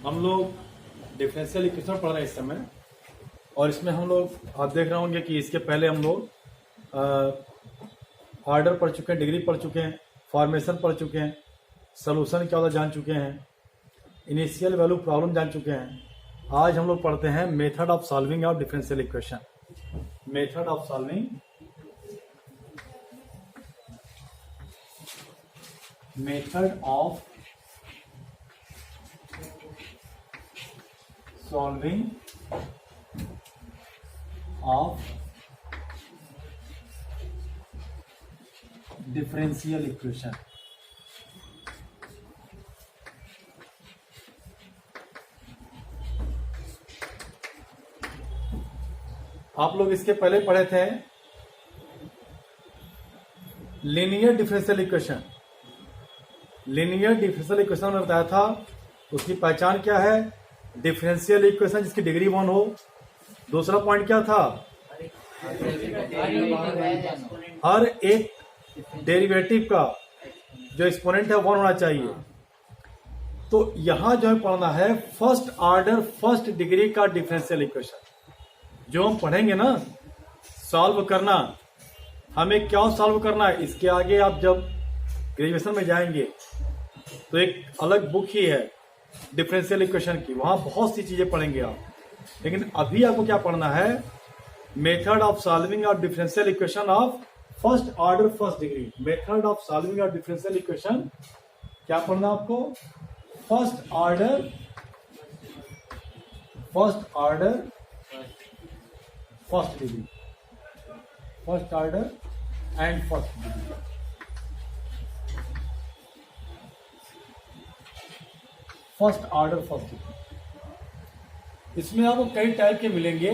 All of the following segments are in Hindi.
हम लोग डिफरेंशियल इक्वेशन पढ़ रहे हैं इस समय, और इसमें हम लोग आप देख रहे होंगे कि इसके पहले हम लोग ऑर्डर पढ़ चुके हैं, डिग्री पढ़ चुके हैं, फॉर्मेशन पढ़ चुके हैं, सोल्यूशन क्या होता जान चुके हैं, इनिशियल वैल्यू प्रॉब्लम जान चुके हैं। आज हम लोग पढ़ते हैं method of solving of differential equation. Method of solving of differential equation. आप लोग इसके पहले पढ़े थे linear differential equation. Linear differential equation में बताया था उसकी पहचान क्या है, डिफरेंशियल इक्वेशन जिसकी डिग्री 1 हो। दूसरा पॉइंट क्या था, हर एक डेरिवेटिव का जो एक्सपोनेंट है 1 होना चाहिए। तो यहां जो है पढ़ना है फर्स्ट ऑर्डर फर्स्ट डिग्री का डिफरेंशियल इक्वेशन। जो हम पढ़ेंगे ना सॉल्व करना, हमें क्या सॉल्व करना है, इसके आगे आप जब ग्रेजुएशन में जाएंगे तो एक अलग बुक ही है डिफरेंशियल इक्वेशन की, वहां बहुत सी चीजें पढ़ेंगे आप। लेकिन अभी आपको क्या पढ़ना है, method of solving of differential equation of first order first degree. Method of solving of differential equation क्या पढ़ना आपको, first order first degree, first order and first degree. First order first degree, इसमें आपको कई टाइप के मिलेंगे।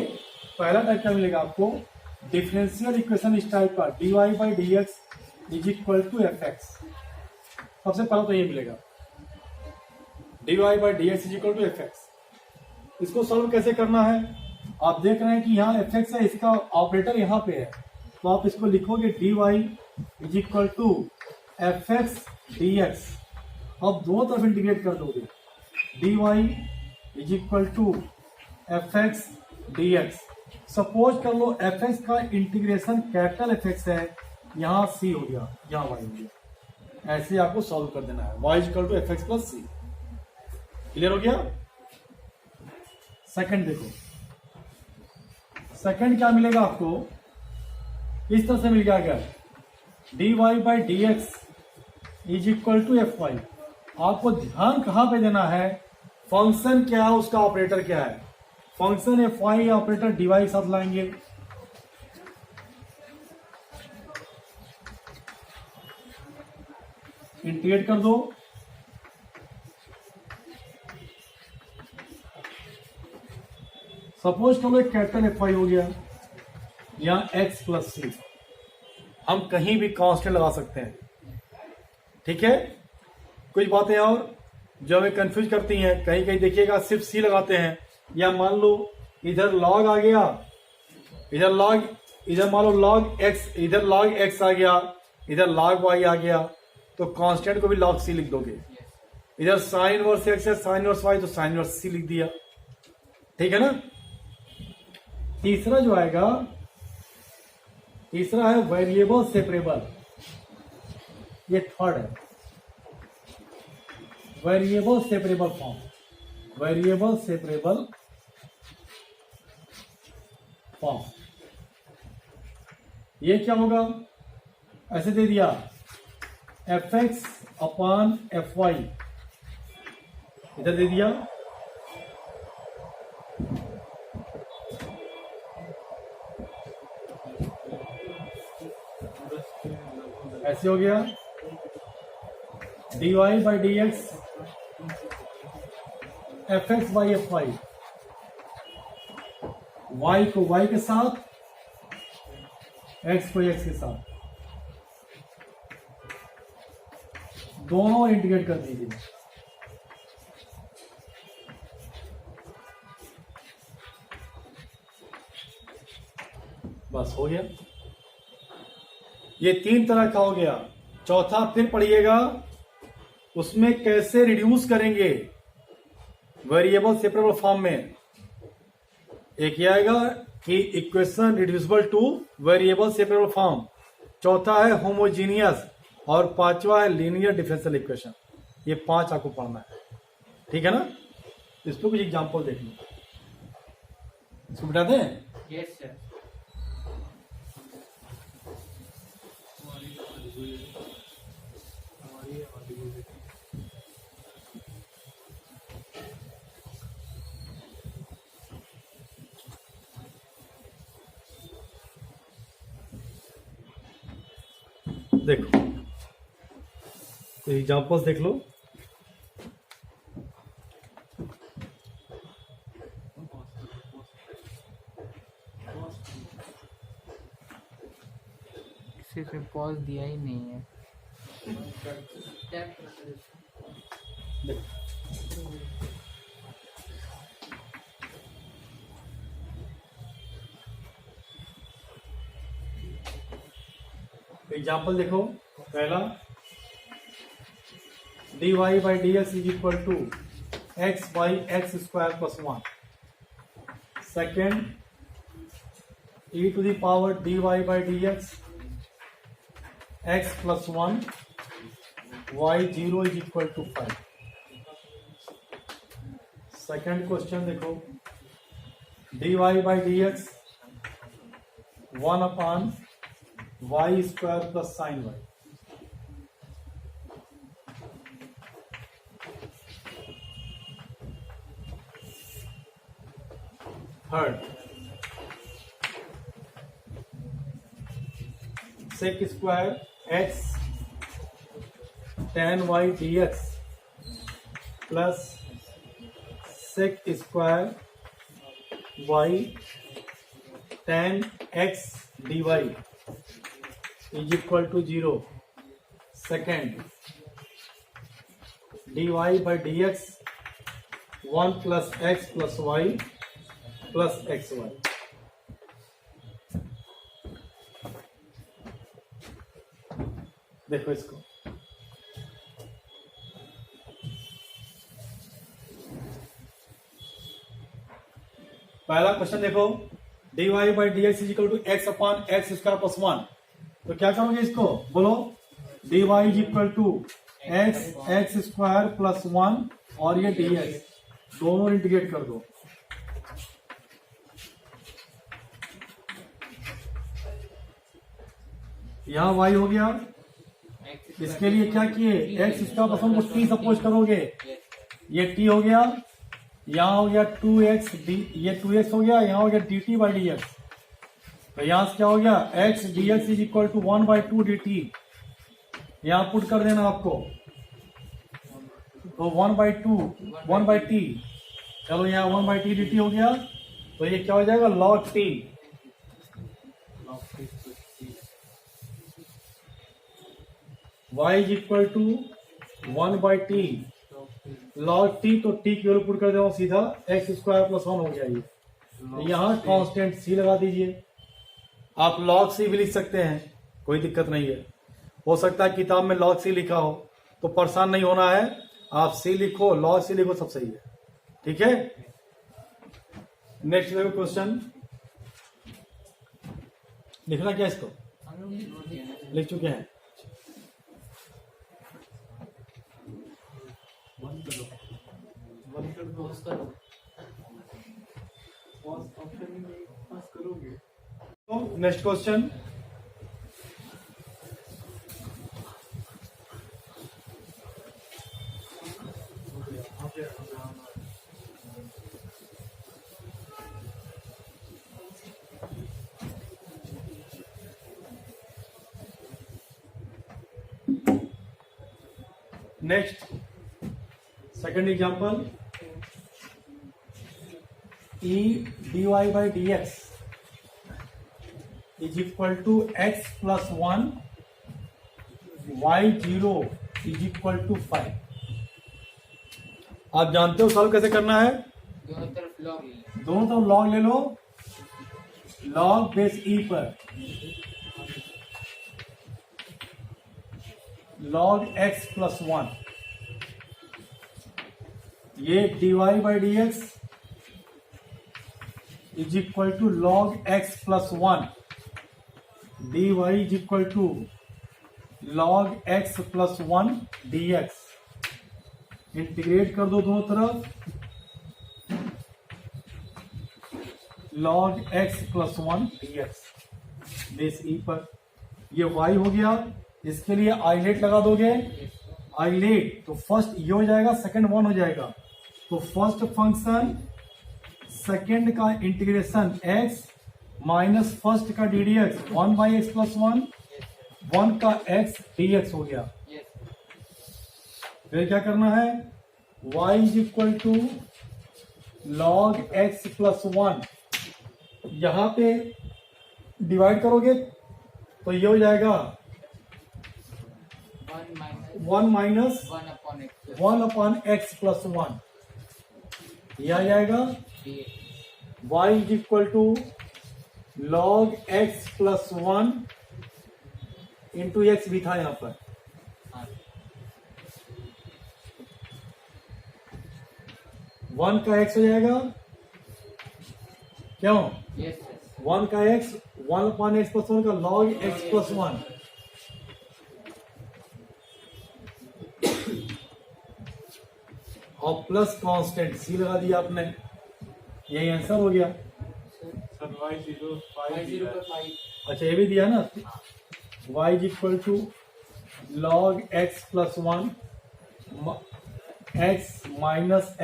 पहला टाइप क्या मिलेगा आपको, डिफरेंशियल इक्वेशन इस टाइप का, dy by D x is equal to F X. सबसे पहला तो ये मिलेगा dy by D x is equal to F X. इसको सॉल्व कैसे करना है, आप देख रहे हैं कि यहाँ एफ एक्स है, इसका ऑपरेटर यहाँ पे है, तो आप इसको लिखोगे dy is equal to F X D X. आप दोनों तरफ इंटीग्रेट कर दोगे, dy is equal to F X D X. Suppose कर लो एफ एक्स का इंटीग्रेशन कैपिटल एफ एक्स है, यहाँ सी हो गया, यहाँ वाई हो गया। ऐसे आपको सॉल्व कर देना है, y is equal to F X plus C. Clear हो गया। सेकंड देखो, सेकंड क्या मिलेगा आपको, इस तरह से मिल गया क्या, dy by D x is equal to F Y. आपको ध्यान कहां पे देना है, फंक्शन क्या है उसका ऑपरेटर क्या है। Function F Y operator dy के साथ लाएंगे, इंटीग्रेट कर दो, सपोज करो कैपिटल एफ वाई हो गया, यहां x प्लस सी। हम कहीं भी कांस्टेंट लगा सकते हैं, ठीक है। कुछ बातें और जो हमें कंफ्यूज करती हैं, कहीं कहीं देखिएगा सिर्फ सी लगाते हैं, या मान लो इधर लॉग आ गया, इधर मान लो लॉग एक्स, इधर लॉग एक्स आ गया, इधर लॉग वाई आ गया, तो कांस्टेंट को भी लॉग सी लिख दोगे। इधर साइन इनवर्स एक्स है, साइन इनवर्स वाई, तो साइन इनवर्स सी लिख दिया, ठीक है ना। तीसरा जो आएगा, तीसरा है वेरिएबल सेपरेबल, ये थर्ड है, variable separable form. Variable separable form ये क्या होगा, ऐसे दे दिया F X upon F Y, इधर दे दिया, ऐसे हो गया dy by D X F X by F Y, Y को वाई के साथ, एक्स को एक्स के साथ, दोनों इंटीग्रेट कर दीजिए। बस हो गया, ये 3 तरह का हो गया। चौथा फिर पढ़िएगा, उसमें कैसे रिड्यूस करेंगे, वेरिएबल सेपरेबल फॉर्म में एक ये आएगा कि equation reducible two variable separable form, चौथा है होमोजीनियस, और पांचवा है लीनियर डिफरेंशियल इक्वेशन। ये 5 आपको पढ़ना है, ठीक है ना। इस पर कुछ एग्जांपल देख लो, इसको बता दें। Yes sir. देखो तो एग्जांपल्स देख लो। किसी से पॉज दिया ही नहीं है। एग्जाम्पल देखो, पहला dy by D x is equal to X by X square plus 1। Second e to the power dy by D X X plus 1 y0 is equal to 5। Second question देखो, dy by D X 1 upon Y square plus sine Y. Third sec square X tan Y D X plus sec square Y tan X D Y is equal to 0। Second dy by D X 1 plus X plus Y plus X Y. देखो इसको, पहला क्वेश्चन देखो, dy by D x is equal to X upon X square plus 1। तो क्या करोगे इसको, बोलो dy is equal to X X square plus 1 और ये dx दोनों इंटीग्रेट कर दो। यहां y हो गया, इसके लिए क्या किए, एक्स स्क्वायर प्लस 1 को t सपोज करोगे, ये t हो गया, यहां हो गया 2x डी, ये 2x हो गया, यहां हो गया dt बाई डी एक्स। तो यहां से क्या हो गया, x dx is equal to 1/2 dt। यहां पुट कर देना आपको, तो 1/t, चलो यहाँ 1/t dt हो गया, तो ये क्या हो जाएगा log t। y is equal to 1/t log t, तो t की वैल्यू पुट कर देना सीधा, एक्स स्क्वायर प्लस 1 हो गया ये। तो यहाँ कांस्टेंट c लगा दीजिए। आप log c भी लिख सकते हैं, कोई दिक्कत नहीं है। हो सकता है किताब में log c लिखा हो, तो परेशान नहीं होना है, आप c लिखो, log c लिखो, सब सही है, ठीक है। नेक्स्ट देखो क्वेश्चन, लिखना क्या इसको, लिख चुके हैं। Next question, next second example, e dy by D x is equal to X plus 1 y0 is equal to 5। आप जानते हो सॉल्व कैसे करना है, दोनों तरफ लॉग ले लो। दोनों तरफ लॉग ले लो, लॉग बेस e पर log x प्लस 1 ये dy by D x is equal to log x plus one, dy is equal to log x plus one d x. Integrate कर दो दोनों तरफ, log x plus one d x base e पर। ये y हो गया, इसके लिए आइलेट लगा दोगे, आइलेट तो फर्स्ट ये हो जाएगा, सेकंड वन हो जाएगा। तो फर्स्ट फंक्शन सेकंड का इंटीग्रेशन x माइनस फर्स्ट का D D X, one by X plus one, one का x डी एक्स हो गया। फिर क्या करना है, y is equal to log x plus one, यहां पे डिवाइड करोगे तो ये हो जाएगा one minus one upon X plus one, यह आ जाएगा y is equal to log x plus one into X भी था यहां पर, वन का एक्स हो जाएगा, क्यों वन का x, one upon X plus one का लॉग एक्स प्लस वन, और प्लस कांस्टेंट सी लगा दिया आपने, यही आंसर हो गया। अच्छा ये भी दिया ना, y is equal to log x plus one x minus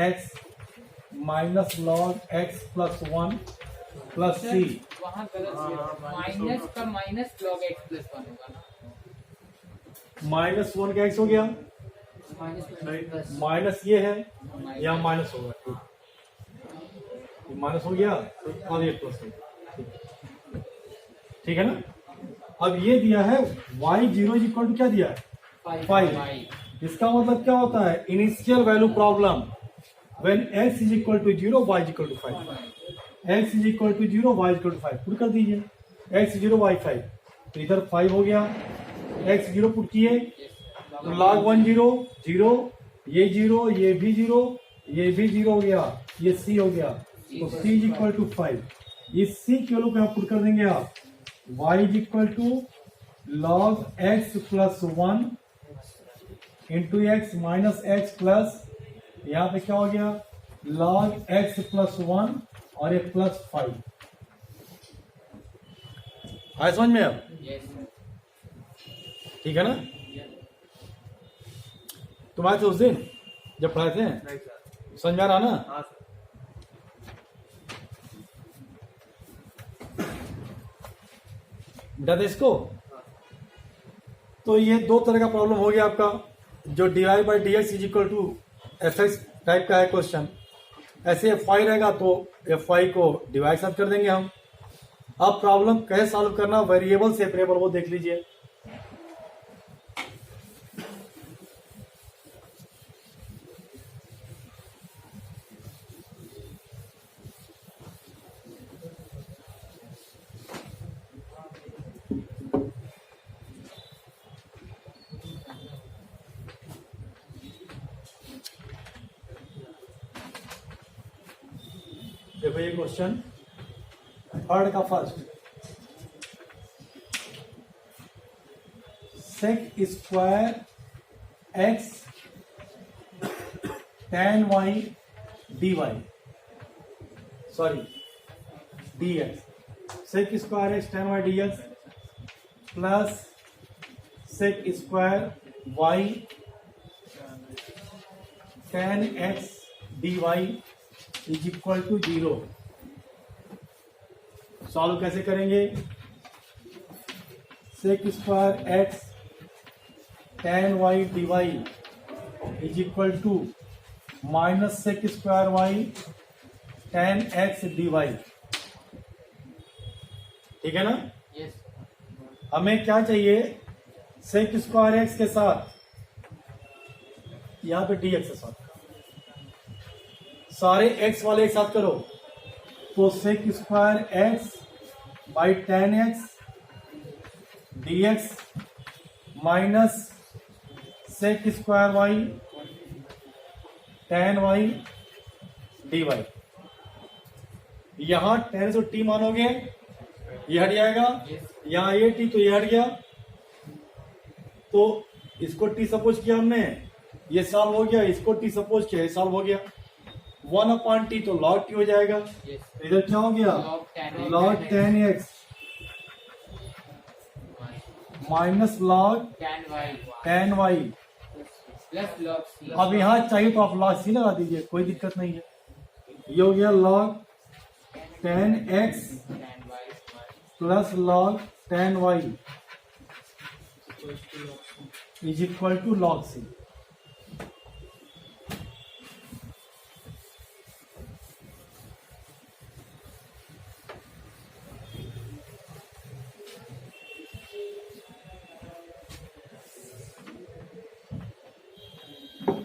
log x plus one plus c. वहाँ गलत माइनस का minus log x plus one होगा ना, माइनस वन का एक्स हो गया, माइनस माइनस ये है, या माइनस होगा, माइनस हो गया और ये प्लस हो गया, ठीक है ना। अब ये दिया है y zero is equal to क्या दिया है, 5। इसका मतलब क्या होता है, initial value problem, when x is equal to zero y is equal to 5, x is equal to zero y is equal to 5 put कर दीजिए, x जीरो y 5, तो इधर 5 हो गया, x जीरो पुट किए तो log 1 जीरो जीरो, ये जीरो, ये भी जीरो, ये भी जीरो हो गया, ये c हो गया, तो c इज इक्वल टू 5। इस c की वैल्यू को यहाँ पुट कर देंगे आप, y is equal to log x plus one into X minus X plus, यहाँ पे क्या हो गया लॉग x प्लस वन और ये प्लस 5। आए समझ में अब, ठीक है ना। तुम आए थे उस दिन जब पढ़ाए थे, समझ में आ रहा ना। डर इसको, तो ये दो तरह का प्रॉब्लम हो गया आपका, जो D Y by D x is equal to F X type का है क्वेश्चन। ऐसे एफ वाई रहेगा तो एफ वाई को डिवाइड साथ कर देंगे हम। अब प्रॉब्लम कैसे सॉल्व करना, वेरिएबल सेपरेबल, वो देख लीजिए। देखो ये क्वेश्चन थर्ड का first, sec square x tan y dy, sorry dx, sec square x tan y dx plus sec square y tan x dy is equal to 0। Solve कैसे करेंगे, sec square x tan y dy is equal to minus sec square y tan x dy, ठीक है ना। हमें क्या चाहिए, सेक स्क्वायर एक्स के साथ यहां पे dx के साथ, सारे x वाले एक साथ करो, तो sec square x by tan x dx minus sec square y tan y dy। यहां tan से t मानोगे, ये हट जाएगा, यहाँ ये t तो ये हट गया, तो इसको t सपोज किया हमने, ये सॉल्व हो गया, इसको t सपोज किया, ये सॉल्व हो गया। 1/t तो log t हो जाएगा। इधर क्या हो गया, log tan x minus log tan y। Plus log c. अब यहाँ चाहिए तो आप log c लगा दीजिए, कोई दिक्कत नहीं है। ये हो गया log tan x plus log tan y is equal to log c।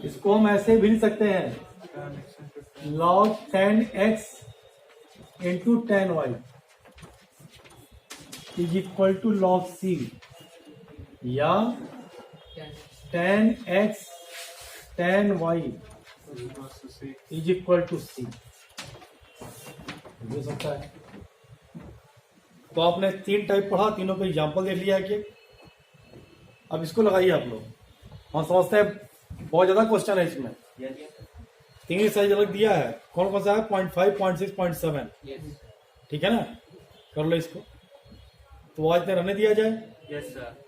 इसको हम ऐसे भी लिख सकते हैं, log tan x into tan y is equal to log c, या tan x tan y is equal to c हो सकता है। तो आपने 3 टाइप पढ़ा, तीनों को एग्जाम्पल देख लिया कि अब इसको लगाइए आप लोग। हम समझते हैं बहुत ज्यादा क्वेश्चन है इसमें, 3 एक्सरसाइज अलग दिया है, कौन कौन सा है, 0.5, 0.6, 0.7, ठीक है ना, कर लो इसको। तो आज तक रहने दिया जाए। Yes sir.